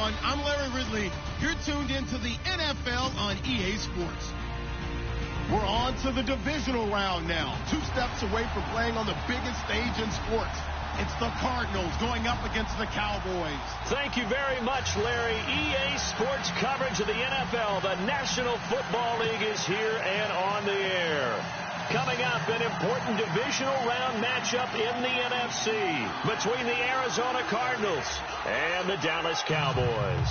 everyone. I'm Larry Ridley. You're tuned into the NFL on EA Sports. We're on to the divisional round now. 2 steps away from playing on the biggest stage in sports. It's the Cardinals going up against the Cowboys. Thank you very much, Larry. EA Sports coverage of the NFL. The National Football League is here and on the air. Coming up, an important divisional round matchup in the NFC between the Arizona Cardinals and the Dallas Cowboys.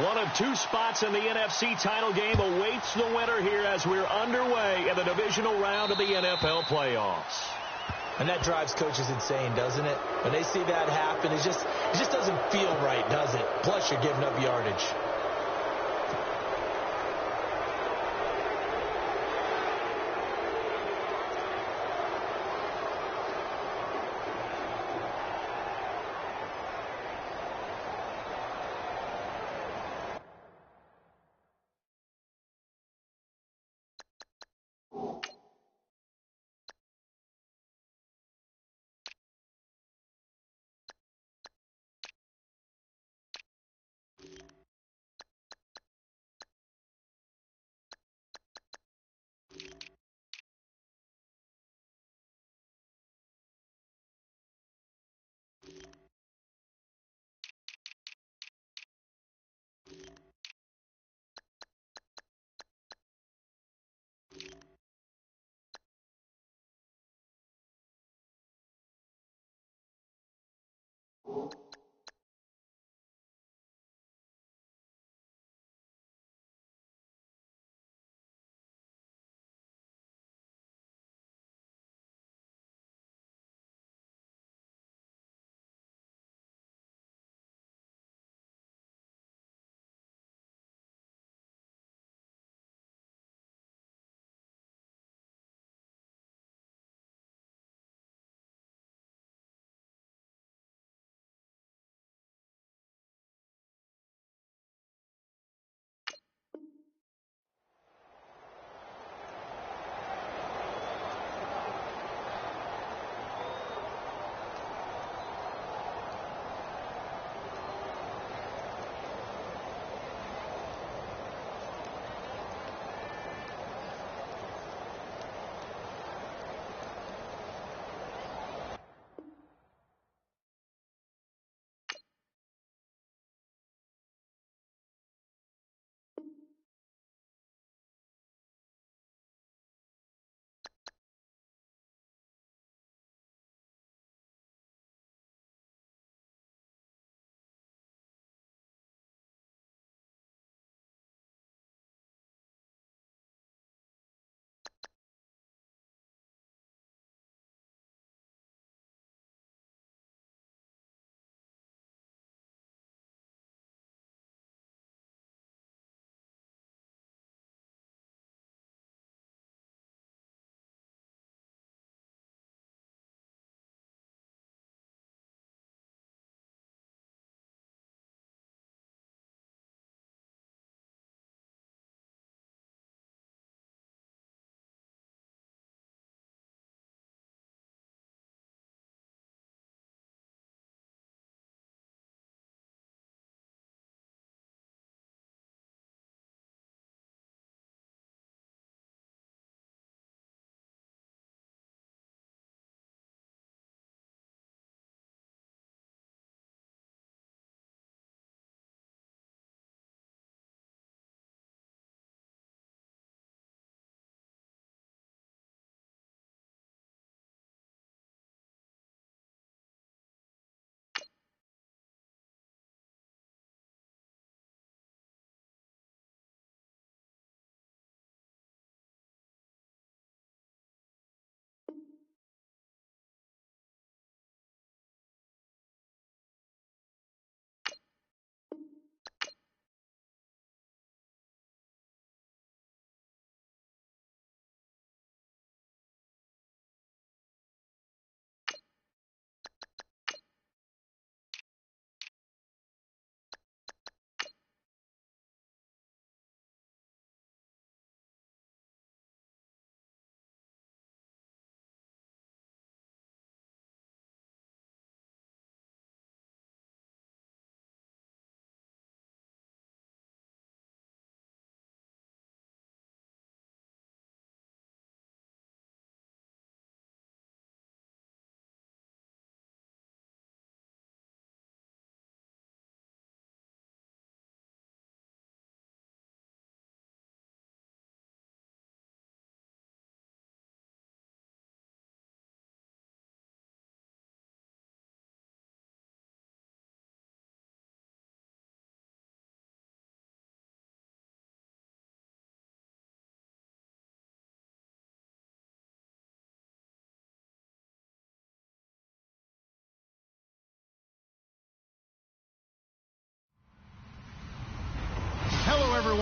One of 2 spots in the NFC title game awaits the winner here as we're underway in the divisional round of the NFL playoffs. And that drives coaches insane, doesn't it? When they see that happen, it just doesn't feel right, does it? Plus, you're giving up yardage.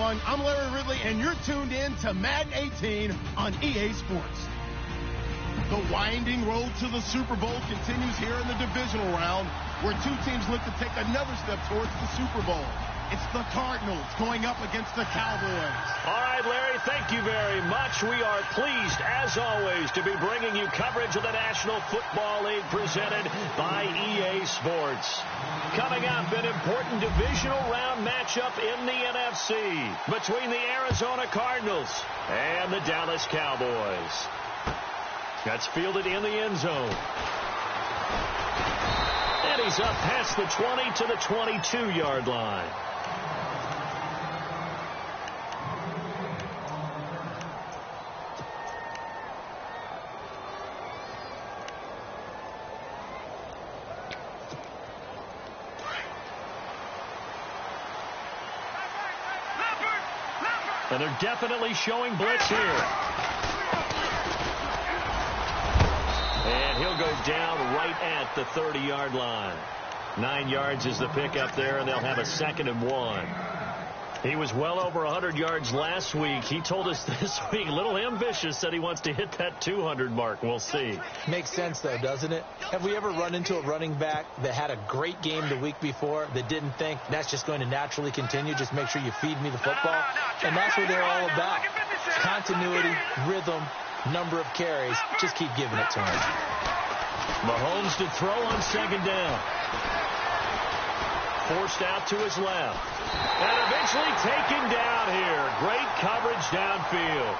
long. I'm Larry Ridley, and you're tuned in to Madden 18 on EA Sports. The winding road to the Super Bowl continues here in the divisional round, where two teams look to take another step towards the Super Bowl. It's the Cardinals going up against the Cowboys. All right, Larry, thank you very much. We are pleased, as always, to be bringing you coverage of the National Football League presented by EA Sports. Coming up, an important divisional round matchup in the NFC between the Arizona Cardinals and the Dallas Cowboys. That's fielded in the end zone. And he's up past the 20 to the 22-yard line. And they're definitely showing blitz here. And he'll go down right at the 30-yard line. 9 yards is the pickup there, and they'll have a 2nd and 1. He was well over 100 yards last week. He told us this week, a little ambitious, said he wants to hit that 200 mark. We'll see. Makes sense, though, doesn't it? Have we ever run into a running back that had a great game the week before that didn't think that's just going to naturally continue? Just make sure you feed me the football. And that's what they're all about. Continuity, rhythm, number of carries. Just keep giving it to him. Mahomes to throw on 2nd down. Forced out to his left. And eventually taken down here. Great coverage downfield.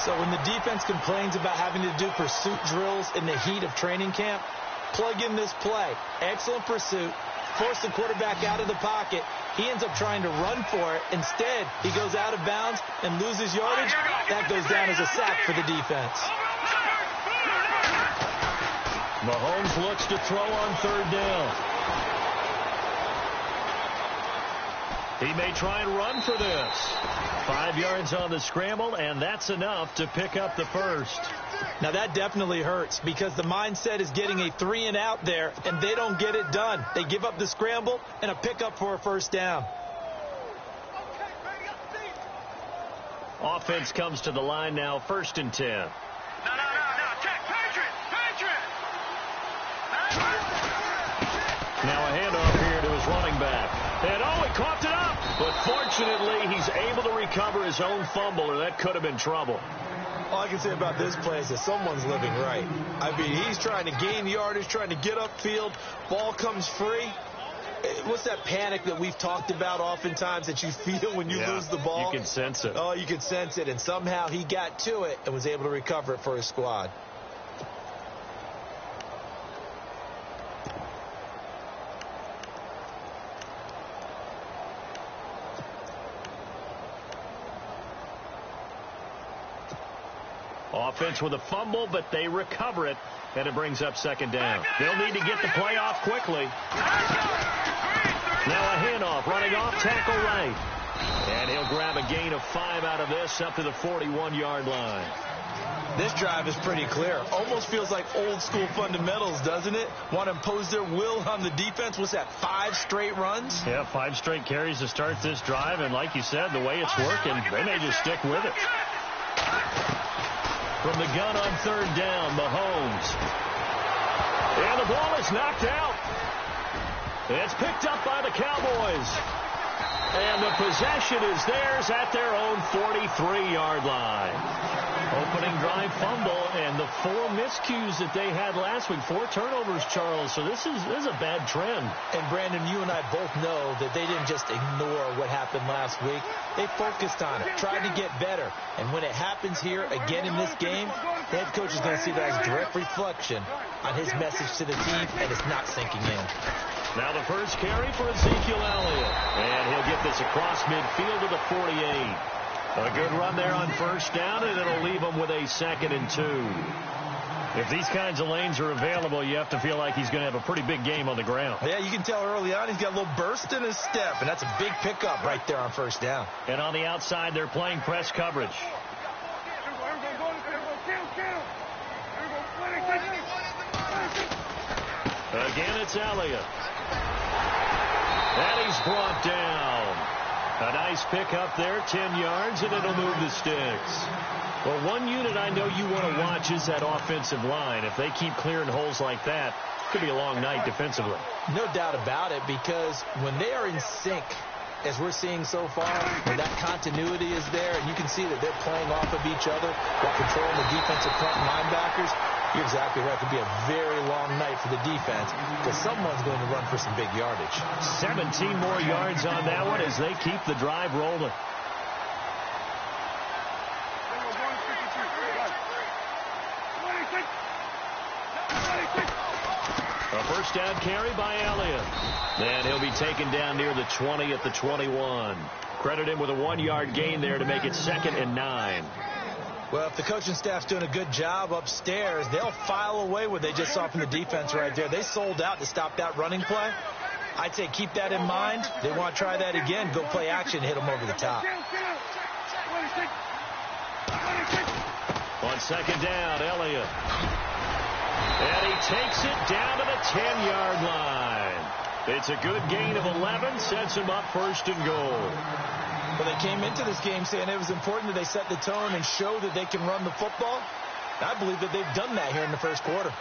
So when the defense complains about having to do pursuit drills in the heat of training camp, plug in this play. Excellent pursuit. Force the quarterback out of the pocket. He ends up trying to run for it. Instead, he goes out of bounds and loses yardage. That goes down as a sack for the defense. Mahomes looks to throw on 3rd down. He may try and run for this. 5 yards on the scramble, and that's enough to pick up the first. Now, that definitely hurts because the mindset is getting a 3 and out there, and they don't get it done. They give up the scramble and a pickup for a 1st down. Offense comes to the line now, 1st and 10. No. Check. Patriot. Now a handoff here to his running back. And, he coughed it up. But fortunately, he's able to recover his own fumble, or that could have been trouble. All I can say about this play is that someone's living right. I mean, he's trying to gain yardage, trying to get upfield. Ball comes free. What's that panic that we've talked about oftentimes that you feel when you lose the ball? You can sense it. Oh, you can sense it. And somehow he got to it and was able to recover it for his squad. Offense with a fumble, but they recover it, and it brings up 2nd down. They'll need to get the play off quickly. Now a handoff, running off tackle right. And he'll grab a gain of 5 out of this up to the 41-yard line. This drive is pretty clear. Almost feels like old school fundamentals, doesn't it? Want to impose their will on the defense. What's that, 5 straight runs? Yeah, 5 straight carries to start this drive. And like you said, the way it's working, they may just stick with it. From the gun on 3rd down, Mahomes. And the ball is knocked out. It's picked up by the Cowboys. And the possession is theirs at their own 43-yard line. Opening drive fumble, and the 4 miscues that they had last week. 4 turnovers, Charles. So this is a bad trend. And, Brandon, you and I both know that they didn't just ignore what happened last week. They focused on it, tried to get better. And when it happens here again in this game, the head coach is going to see that as a direct reflection on his message to the team, and it's not sinking in. Now the first carry for Ezekiel Elliott. And he'll get this across midfield to the 48. A good run there on 1st down, and it'll leave him with a 2nd and 2. If these kinds of lanes are available, you have to feel like he's going to have a pretty big game on the ground. Yeah, you can tell early on he's got a little burst in his step, and that's a big pickup right there on 1st down. And on the outside, they're playing press coverage. Again, it's Elliott. And he's brought down. A nice pickup there, 10 yards, and it'll move the sticks. Well, one unit I know you want to watch is that offensive line. If they keep clearing holes like that, it could be a long night defensively. No doubt about it, because when they are in sync, as we're seeing so far, when that continuity is there, and you can see that they're playing off of each other while controlling the defensive front linebackers, you're exactly right. It could be a very long night for the defense because someone's going to run for some big yardage. 17 more yards on that one as they keep the drive rolling. A first down carry by Elliott. And he'll be taken down near the 20 at the 21. Credit him with a 1-yard gain there to make it 2nd and 9. Well, if the coaching staff's doing a good job upstairs, they'll file away what they just saw from the defense right there. They sold out to stop that running play. I'd say keep that in mind. They want to try that again. Go play action, hit them over the top. On 2nd down, Elliott. And he takes it down to the 10-yard line. It's a good gain of 11, sets him up 1st and goal. Well, they came into this game saying it was important that they set the tone and show that they can run the football. I believe that they've done that here in the first quarter.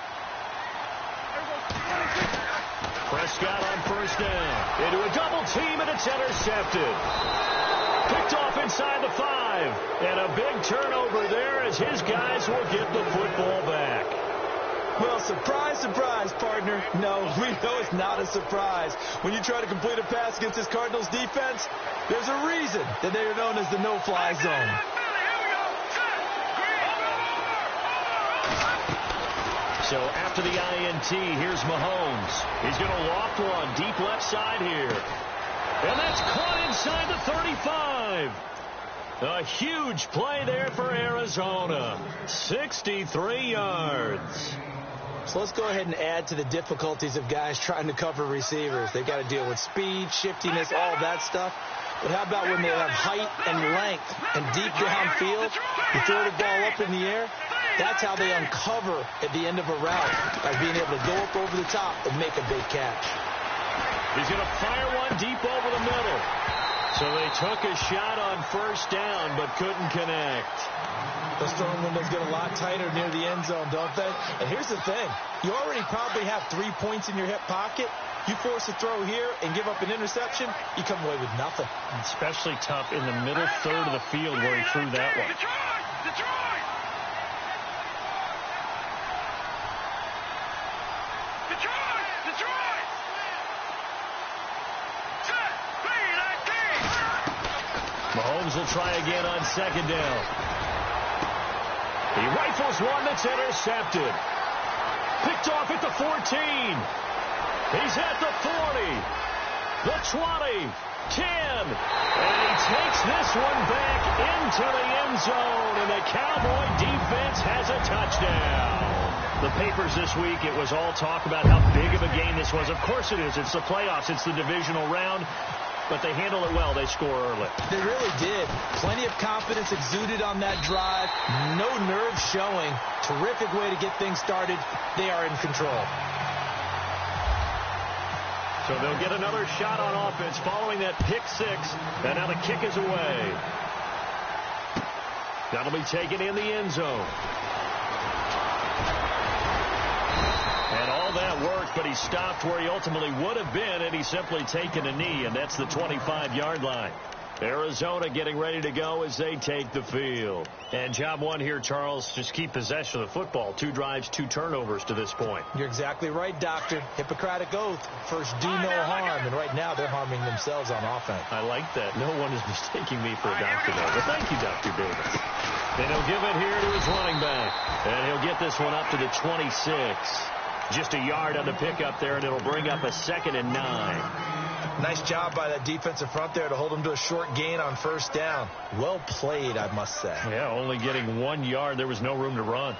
Prescott on 1st down. Into a double team, and it's intercepted. Picked off inside the 5. And a big turnover there as his guys will get the football back. Well, surprise, surprise, partner. No, we know it's not a surprise. When you try to complete a pass against this Cardinals defense, there's a reason that they are known as the no-fly zone. So after the INT, here's Mahomes. He's going to loft one deep left side here. And that's caught inside the 35. A huge play there for Arizona. 63 yards. So let's go ahead and add to the difficulties of guys trying to cover receivers. They've got to deal with speed, shiftiness, all that stuff. But how about when they have height and length and deep downfield? You throw the ball up in the air. That's how they uncover at the end of a route, by being able to go up over the top and make a big catch. He's going to fire one deep over the middle. So they took a shot on 1st down, but couldn't connect. Those throwing windows get a lot tighter near the end zone, don't they? And here's the thing. You already probably have 3 points in your hip pocket. You force a throw here and give up an interception, you come away with nothing. Especially tough in the middle third of the field where he threw that one. Detroit! Mahomes will try again on 2nd down. He rifles one that's intercepted. Picked off at the 14. He's at the 40. The 20. 10. And he takes this one back into the end zone. And the Cowboy defense has a touchdown. The papers this week, it was all talk about how big of a game this was. Of course it is. It's the playoffs. It's the divisional round. But they handle it well. They score early. They really did. Plenty of confidence exuded on that drive. No nerve showing. Terrific way to get things started. They are in control. So they'll get another shot on offense following that pick 6. And now the kick is away. That'll be taken in the end zone. And all that worked, but he stopped where he ultimately would have been, and he's simply taken a knee, and that's the 25-yard line. Arizona getting ready to go as they take the field. And job one here, Charles, just keep possession of the football. 2 drives, 2 turnovers to this point. You're exactly right, Doctor. Hippocratic oath. First, do no harm. And right now, they're harming themselves on offense. I like that. No one is mistaking me for a doctor, though. But thank you, Dr. Davis. And he'll give it here to his running back. And he'll get this one up to the 26. Just a yard on the pickup there, and it'll bring up a 2nd and 9. Nice job by that defensive front there to hold him to a short gain on 1st down. Well played, I must say. Yeah, only getting 1 yard. There was no room to run.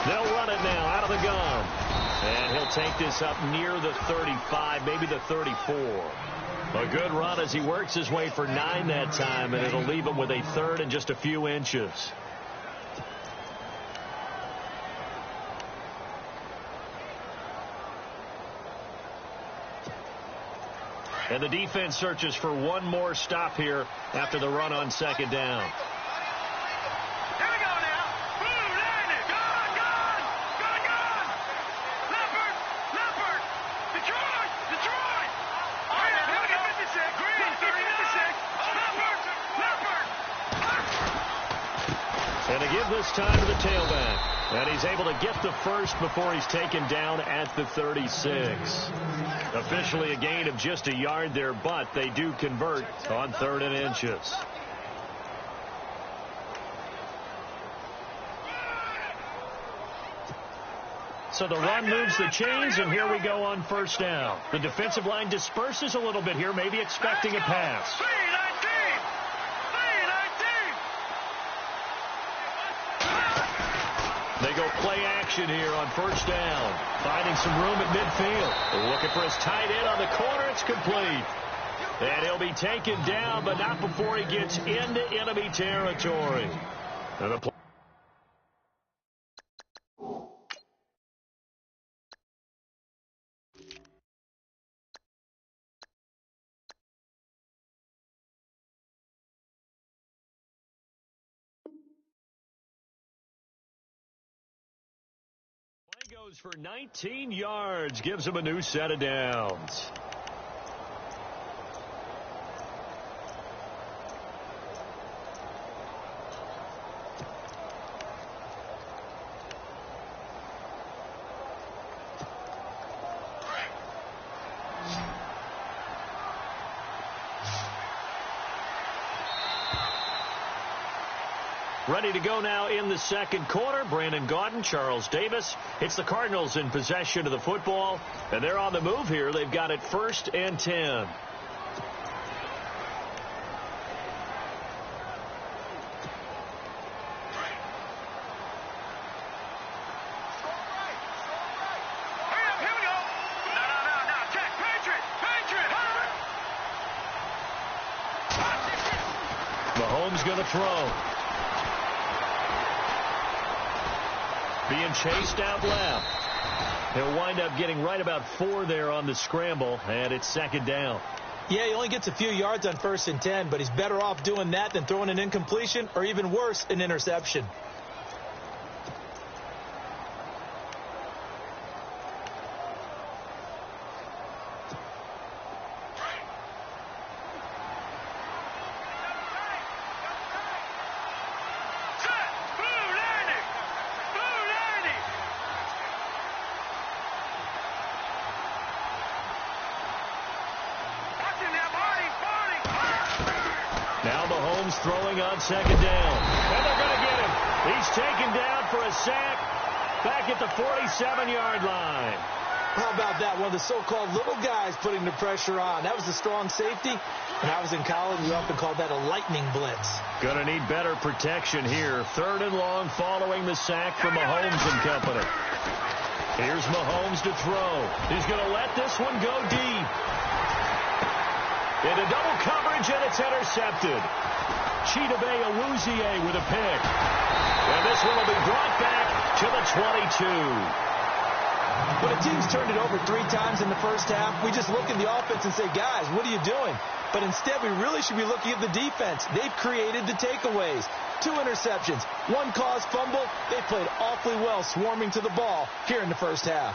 They'll run it now out of the gun. And he'll take this up near the 35, maybe the 34. A good run as he works his way for 9 that time, and it'll leave him with a 3rd and just a few inches. And the defense searches for one more stop here after the run on second down. Here we go now. Boom, landed. Gone. Leopard. Detroit. Oh, yeah, here we go. 56. Green, 56. Leopard. And to give this time to the tailback. And he's able to get the first before he's taken down at the 36. Officially a gain of just a yard there, but they do convert on 3rd and inches. So the run moves the chains, and here we go on first down. The defensive line disperses a little bit here, maybe expecting a pass. 319. They go play action here on first down. Finding some room at midfield. Looking for his tight end on the corner. It's complete. And he'll be taken down, but not before he gets into enemy territory. And the play goes for 19 yards, gives him a new set of downs. Ready to go now in the second quarter. Brandon Gaudin, Charles Davis. It's the Cardinals in possession of the football, and they're on the move here. They've got it 1st and 10. Mahomes going to throw. Being chased out left. He'll wind up getting right about 4 there on the scramble, and it's 2nd down. Yeah, he only gets a few yards on 1st and 10, but he's better off doing that than throwing an incompletion or even worse, an interception. Throwing on 2nd down. And they're going to get him. He's taken down for a sack back at the 47-yard line. How about that? One of the so-called little guys putting the pressure on. That was the strong safety. When I was in college, we often called that a lightning blitz. Going to need better protection here. 3rd and long following the sack from Mahomes and company. Here's Mahomes to throw. He's going to let this one go deep. Into double coverage, and it's intercepted. Chidobe Awuzie with a pick. And this one will be brought back to the 22. When a team's turned it over 3 times in the first half, we just look at the offense and say, guys, what are you doing? But instead, we really should be looking at the defense. They've created the takeaways. 2 interceptions, 1 caused fumble. They played awfully well swarming to the ball here in the first half.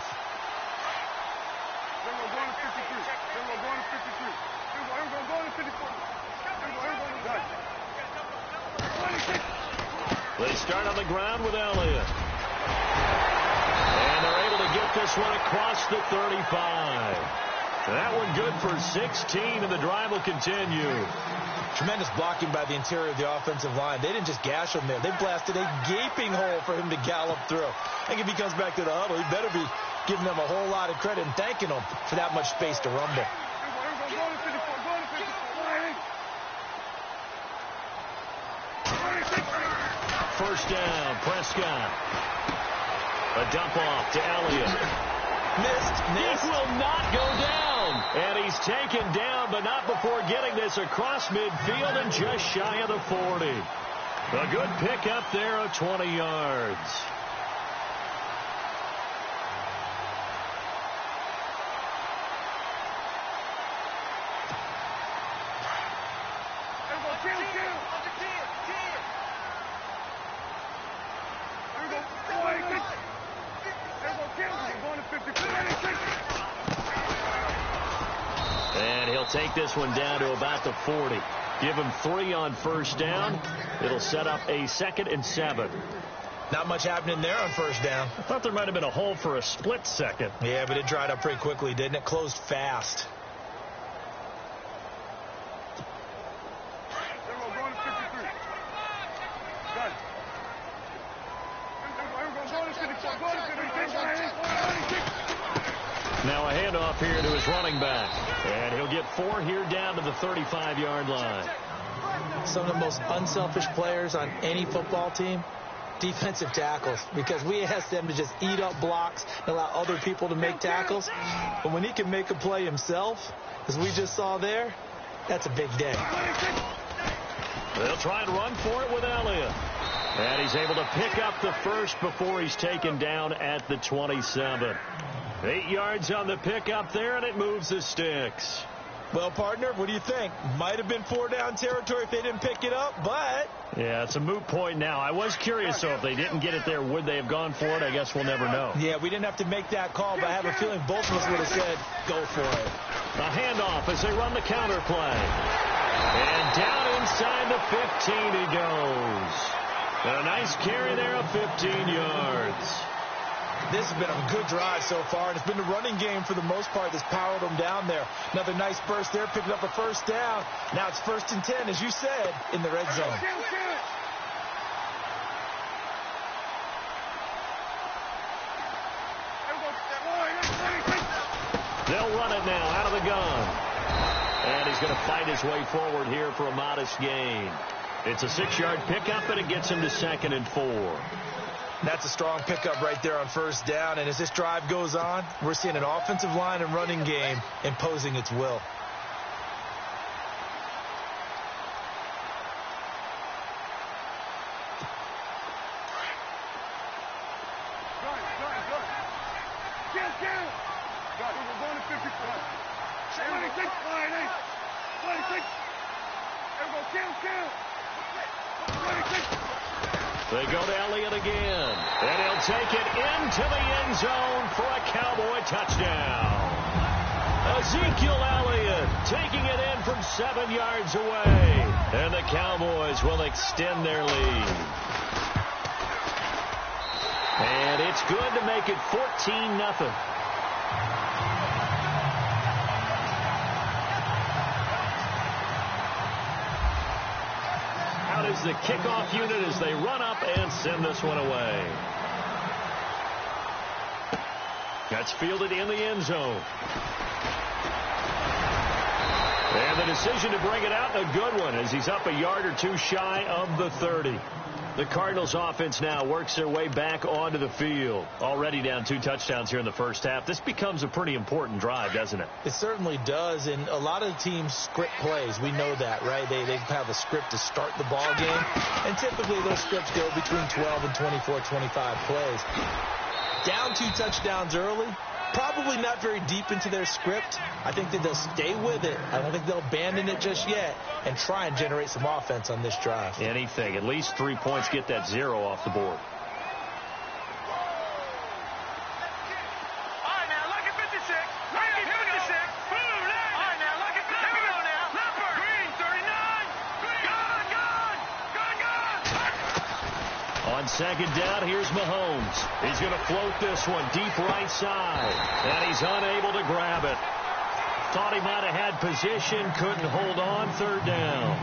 They start on the ground with Elliott. And they're able to get this one across the 35. That one good for 16, and the drive will continue. Tremendous blocking by the interior of the offensive line. They didn't just gash him there. They blasted a gaping hole for him to gallop through. I think if he comes back to the huddle, he better be giving them a whole lot of credit and thanking them for that much space to rumble. First down, Prescott. A dump off to Elliott. Missed. It will not go down. And he's taken down, but not before getting this across midfield and just shy of the 40. A good pickup there of 20 yards. And he'll take this one down to about the 40. Give him 3 on first down. It'll set up a 2nd and 7. Not much happening there on first down. I thought there might have been a hole for a split second. Yeah, but it dried up pretty quickly, didn't it? Closed fast. Now a handoff here to his running back. And he'll get 4 here down to the 35-yard line. Some of the most unselfish players on any football team, defensive tackles, because we ask them to just eat up blocks and allow other people to make tackles. But when he can make a play himself, as we just saw there, that's a big day. They'll try and run for it with Elliott. And he's able to pick up the first before he's taken down at the 27. 8 yards on the pickup there, and it moves the sticks. Well, partner, what do you think? Might have been 4-down territory if they didn't pick it up, but... Yeah, it's a moot point now. I was curious, so if they didn't get it there, would they have gone for it? I guess we'll never know. Yeah, we didn't have to make that call, but I have a feeling both of us would have said, go for it. A handoff as they run the counter play. And down inside the 15 he goes. A nice carry there of 15 yards. This has been a good drive so far, and it's been the running game for the most part that's powered them down there. Another nice burst there, picking up a first down. Now it's 1st and 10, as you said, in the red zone. They'll run it now out of the gun. And he's going to fight his way forward here for a modest gain. It's a 6-yard pickup, and it gets him to 2nd and 4. That's a strong pickup right there on first down. And as this drive goes on, we're seeing an offensive line and running game imposing its will. They go to Elliott again, and he'll take it into the end zone for a Cowboy touchdown. Ezekiel Elliott taking it in from 7 yards away, and the Cowboys will extend their lead. And it's good to make it 14-0. Is the kickoff unit as they run up and send this one away. That's fielded in the end zone. And the decision to bring it out, a good one, as he's up a yard or two shy of the 30. The Cardinals offense now works their way back onto the field. Already down 2 touchdowns here in the first half. This becomes a pretty important drive, doesn't it? It certainly does, and a lot of teams script plays. We know that, right? They have a script to start the ball game, and typically those scripts go between 12 and 24, 25 plays. Down 2 touchdowns early, probably not very deep into their script. I think that they'll stay with it. I don't think they'll abandon it just yet and try and generate some offense on this drive. Anything. At least 3 points, get that 0 off the board. On 2nd down, here's Mahomes. He's going to float this one deep right side, and he's unable to grab it. Thought he might have had position, couldn't hold on. 3rd down.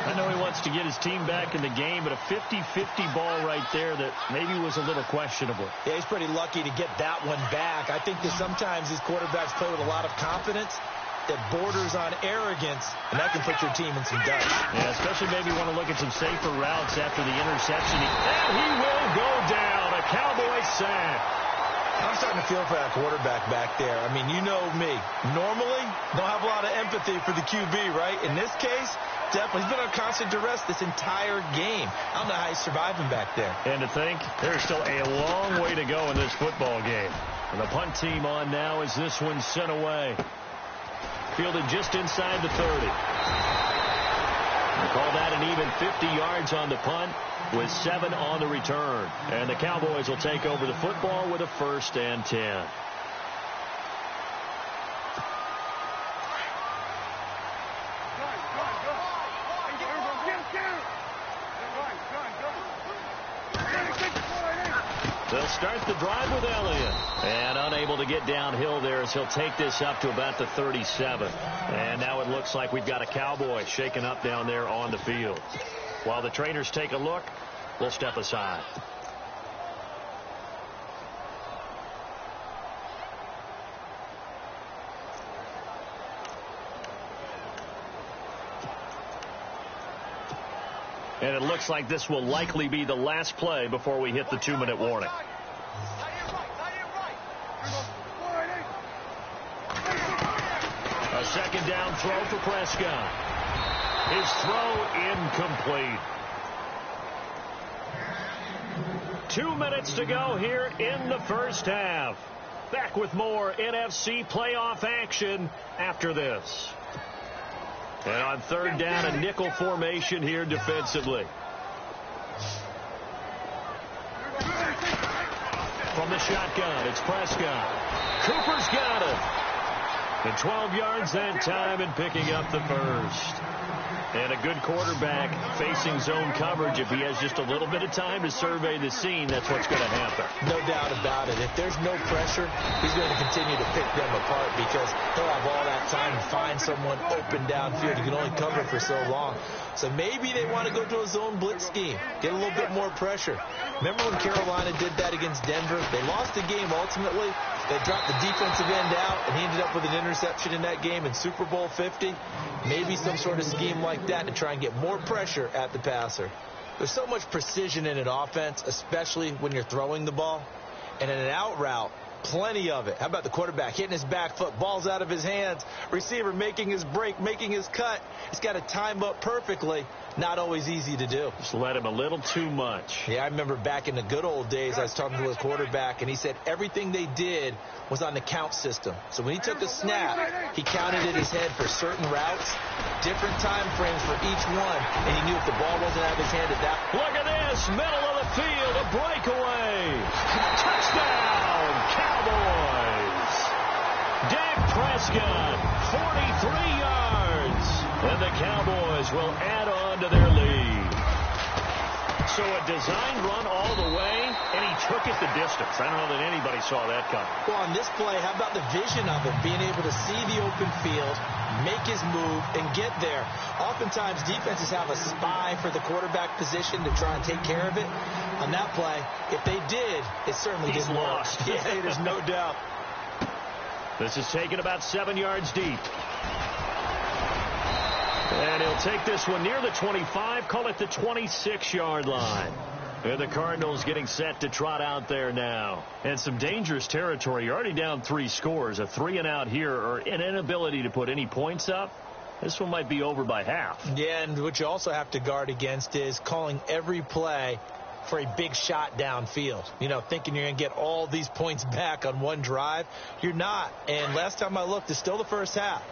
I know he wants to get his team back in the game, but a 50-50 ball right there that maybe was a little questionable. Yeah, he's pretty lucky to get that one back. I think that sometimes these quarterbacks play with a lot of confidence that borders on arrogance, and that can put your team in some dust. Yeah, especially maybe want to look at some safer routes after the interception. And he will go down. A Cowboy sack. I'm starting to feel for that quarterback back there. I mean, you know me. Normally, don't have a lot of empathy for the QB, right? In this case, definitely. He's been on constant duress this entire game. I don't know how he's surviving back there. And to think, there's still a long way to go in this football game. And the punt team on now as this one's sent away. Fielded just inside the 30. Call that an even 50 yards on the punt with 7 on the return. And the Cowboys will take over the football with a 1st and 10. They'll start the drive with Elliott. And unable to get downhill there as he'll take this up to about the 37. And now it looks like we've got a Cowboy shaken up down there on the field. While the trainers take a look, we'll step aside. And it looks like this will likely be the last play before we hit the 2-minute warning. A second down throw for Prescott. His throw incomplete. 2 minutes to go here in the first half. Back with more NFC playoff action after this. And on 3rd down, a nickel formation here defensively. From the shotgun, it's Prescott. Cooper's got it. And 12 yards that time and picking up the 1st. And a good quarterback facing zone coverage. If he has just a little bit of time to survey the scene, that's what's going to happen. No doubt about it. If there's no pressure, he's going to continue to pick them apart because he'll have all that time to find someone open downfield. He can only cover for so long. So maybe they want to go to a zone blitz scheme, get a little bit more pressure. Remember when Carolina did that against Denver? They lost the game ultimately. They dropped the defensive end out, and he ended up with an interception in that game in Super Bowl 50. Maybe some sort of scheme like that to try and get more pressure at the passer. There's so much precision in an offense, especially when you're throwing the ball. And in an out route, plenty of it. How about the quarterback hitting his back foot, ball's out of his hands, receiver making his break, making his cut. He's got to time up perfectly. Not always easy to do. Just let him a little too much. Yeah, I remember back in the good old days, I was talking to a quarterback, and he said everything they did was on the count system. So when he took a snap, he counted in his head for certain routes, different time frames for each one, and he knew if the ball wasn't out of his hand at that. Look at this, middle of the field, a breakaway. Touchdown, Cowboys. Dak Prescott, 43 yards. And the Cowboys will add on to their lead. So a design run all the way, and he took it the distance. I don't know that anybody saw that coming. Well, on this play, how about the vision of him, being able to see the open field, make his move, and get there. Oftentimes, defenses have a spy for the quarterback position to try and take care of it. On that play, if they did, it certainly didn't work. Yeah, there's no doubt. This is taken about 7 yards deep. And he'll take this one near the 25, call it the 26-yard line. And the Cardinals getting set to trot out there now. And some dangerous territory. You're already down 3 scores. A 3-and-out here, or an inability to put any points up. This one might be over by half. Yeah, and what you also have to guard against is calling every play for a big shot downfield. You know, thinking you're going to get all these points back on one drive. You're not. And last time I looked, it's still the first half.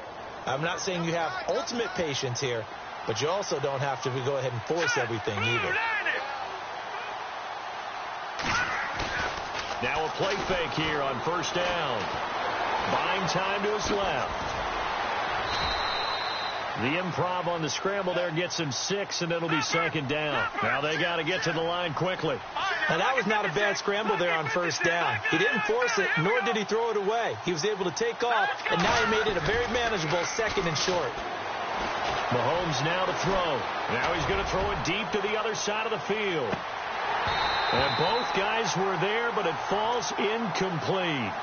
I'm not saying you have ultimate patience here, but you also don't have to go ahead and force everything either. Now a play fake here on 1st down. Buying time to his left. The improv on the scramble there gets him 6, and it'll be 2nd down. Now they got to get to the line quickly. Now that was not a bad scramble there on 1st down. He didn't force it, nor did he throw it away. He was able to take off, and now he made it a very manageable 2nd and short. Mahomes now to throw. Now he's going to throw it deep to the other side of the field. And both guys were there, but it falls incomplete.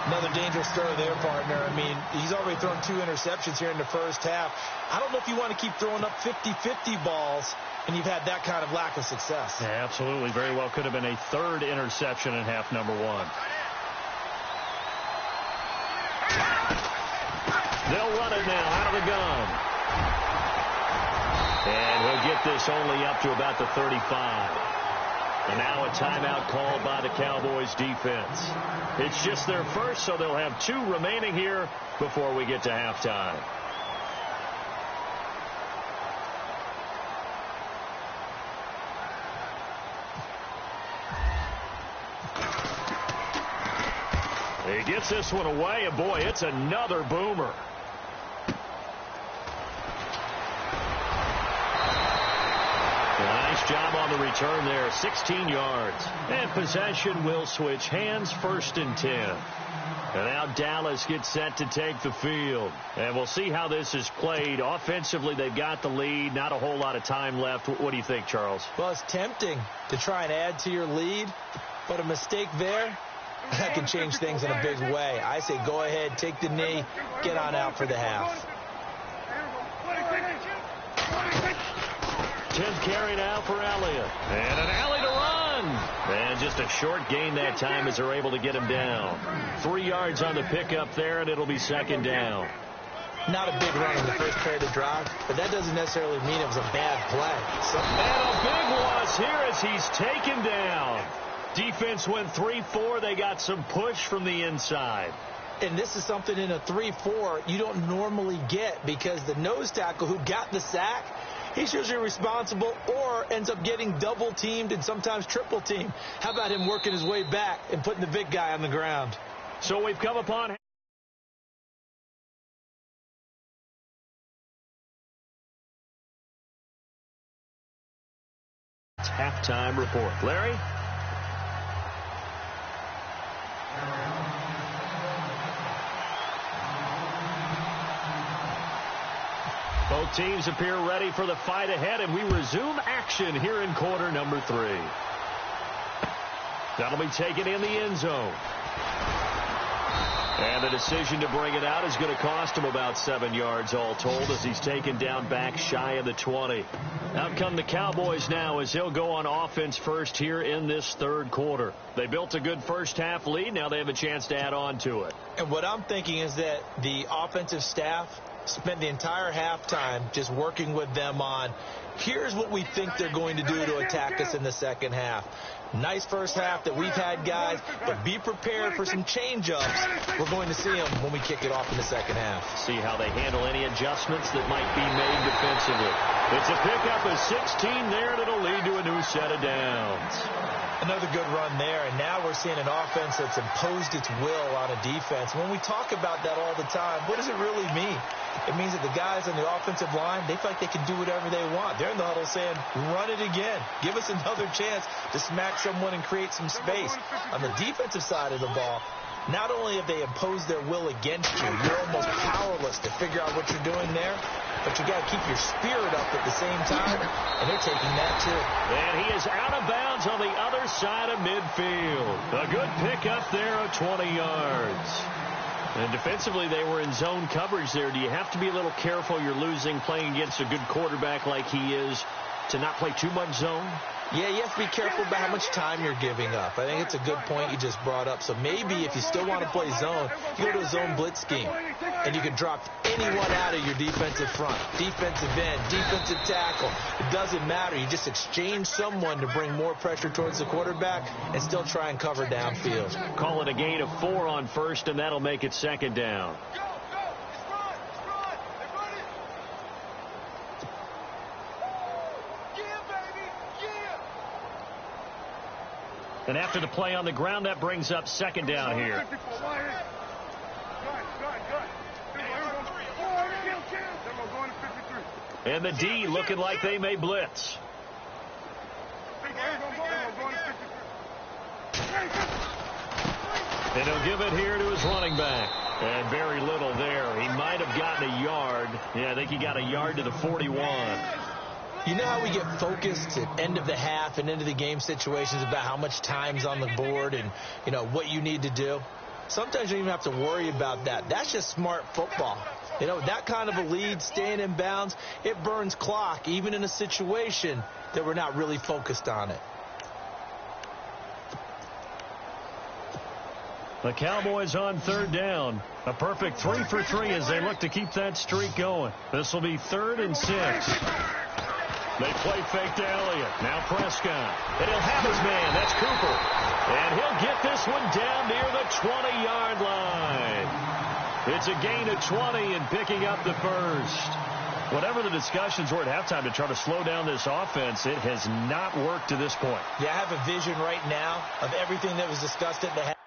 Another dangerous throw there, partner. I mean, he's already thrown 2 interceptions here in the first half. I don't know if you want to keep throwing up 50-50 balls, and you've had that kind of lack of success. Yeah, absolutely. Very well could have been a 3rd interception in half number 1. They'll run it now out of the gun. And he'll get this only up to about the 35. And now a timeout called by the Cowboys defense. It's just their first, so they'll have 2 remaining here before we get to halftime. He gets this one away, and boy, it's another boomer. Nice job on the return there, 16 yards. And possession will switch hands, 1st and 10. And now Dallas gets set to take the field. And we'll see how this is played. Offensively, they've got the lead. Not a whole lot of time left. What do you think, Charles? Well, it's tempting to try and add to your lead, but a mistake there, that can change things in a big way. I say go ahead, take the knee, get on out for the half. 10th carry now for Elliott. And an alley to run. And just a short gain that time as they're able to get him down. 3 yards on the pickup there, and it'll be 2nd down. Not a big run in the first play of the drive, but that doesn't necessarily mean it was a bad play. And a big loss here as he's taken down. Defense went 3-4. They got some push from the inside. And this is something in a 3-4 you don't normally get, because the nose tackle who got the sack, he's usually responsible or ends up getting double teamed and sometimes triple teamed. How about him working his way back and putting the big guy on the ground? So we've come upon halftime report. Larry? Both teams appear ready for the fight ahead, and we resume action here in quarter number 3. That'll be taken in the end zone. And the decision to bring it out is going to cost him about 7 yards all told as he's taken down back shy of the 20. Out come the Cowboys now as he'll go on offense first here in this 3rd quarter. They built a good first half lead. Now they have a chance to add on to it. And what I'm thinking is that the offensive staff spent the entire halftime just working with them on, here's what we think they're going to do to attack us in the second half. Nice first half that we've had, guys, but be prepared for some change-ups. We're going to see them when we kick it off in the second half. See how they handle any adjustments that might be made defensively. It's a pickup of 16 there, and it'll lead to a new set of downs. Another good run there, and now we're seeing an offense that's imposed its will on a defense. When we talk about that all the time, what does it really mean? It means that the guys on the offensive line, they feel like they can do whatever they want. They're in the huddle saying, run it again. Give us another chance to smack someone and create some space. On the defensive side of the ball, not only have they imposed their will against you, you're almost powerless to figure out what you're doing there, but you got to keep your spirit up at the same time, and they're taking that too. And he is out of bounds on the other side of midfield. A good pickup there of 20 yards. And defensively, they were in zone coverage there. Do you have to be a little careful? You're losing playing against a good quarterback like he is to not play too much zone? Yeah, you have to be careful about how much time you're giving up. I think it's a good point you just brought up. So maybe if you still want to play zone, you go to a zone blitz scheme, and you can drop anyone out of your defensive front, defensive end, defensive tackle. It doesn't matter. You just exchange someone to bring more pressure towards the quarterback and still try and cover downfield. Call it a gain of 4 on first, and that'll make it 2nd down. And after the play on the ground, that brings up 2nd down here. And the D looking like they may blitz. And he'll give it here to his running back. And very little there. He might have gotten a yard. Yeah, I think he got a yard to the 41. You know how we get focused at end of the half and into the game situations about how much time's on the board and, you know, what you need to do? Sometimes you don't even have to worry about that. That's just smart football. You know, that kind of a lead, staying in bounds, it burns clock, even in a situation that we're not really focused on it. The Cowboys on 3rd down. A perfect 3 for 3 as they look to keep that streak going. This will be 3rd and 6. They play fake to Elliott. Now Prescott. And he'll have his man. That's Cooper. And he'll get this one down near the 20-yard line. It's a gain of 20 and picking up the first. Whatever the discussions were at halftime to try to slow down this offense, it has not worked to this point. Yeah, I have a vision right now of everything that was discussed at the half.